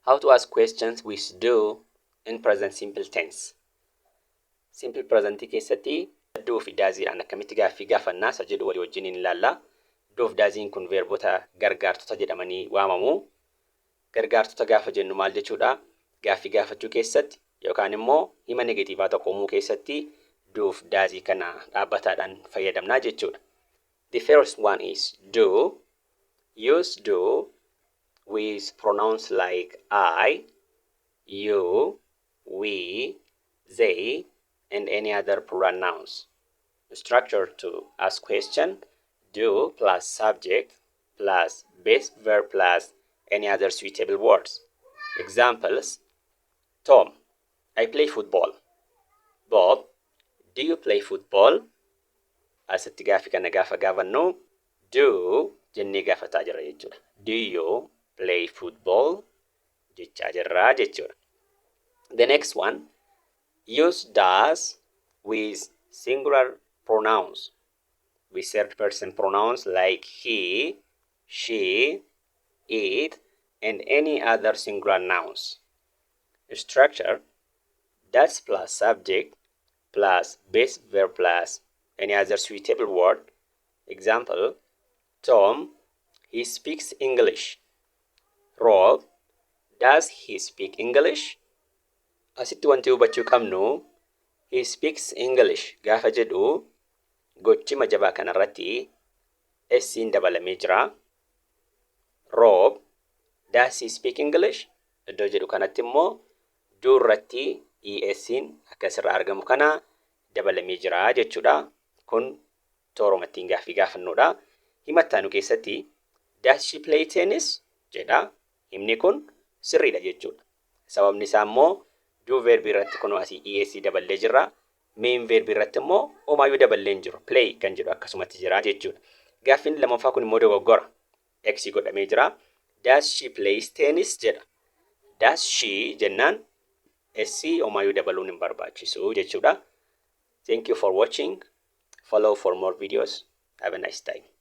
How to ask questions with do in present simple tense. Simple present keessatti do fi daaziidhaan akkamitti gaaffii gaafannaa isa jedhu walii wajjiniin ilaalla. Do fi daaziin kun verboota gargaartota jedhamanii waamamu. Gargaartota gaafa jennu maal jechuudha? Gaaffii gaafachuu keessatti yookaan immoo hima negatiivaa tokko uumuu keessatti do fi daazii kana dhaabbataadhaan fayyadamnaa jechuudha. The first one is do. Use do with pronouns like I, you, we, they, and any other plural nouns. Structure to ask question: do plus subject plus base verb plus any other suitable words. Examples: Tom, I play football. Bob, do you play football? Asitti gaaffii kana gaafa gaafannu do jennee gaafataa jirra jechuudha. Do you play football? Jechaa jirra jechuudha. The next one, use does with singular pronouns, with third person pronouns like he, she, it, and any other singular nouns. Structure: does plus subject plus base verb plus any other suitable word. Example: Tom, he speaks English. Rob, does he speak English? Asitti wanti hubachuu qabnu he speaks English gaafa jedhu gochi majabaa kanarratti s'in dabalamee jira. Rob, does he speak English? Iddoo jedhu kanatti immoo do irratti s'in akkasirraa argamu kana dabalamee jira jechuudha. Kun tooromattiin gaaffii gaafannuudha. Himattaanu keessatti does she play tennis jedha. Himni kun sirriidha jechuudha. Sababni isaa immoo do verb irratti kun asii es daballee jira. Main verb irratti immoo homaayyuu daballee hin jiru. Play kan jedhu akkasumatti jira jechuudha. Gaaffiin lamaffaa kun immoo dogoggora. X godhamee jira. Does she play tennis jedha. Does she jennaan s homaayyuu dabaluun hin barbaachisu jechuudha. Thank you for watching. Follow for more videos. Have a nice time.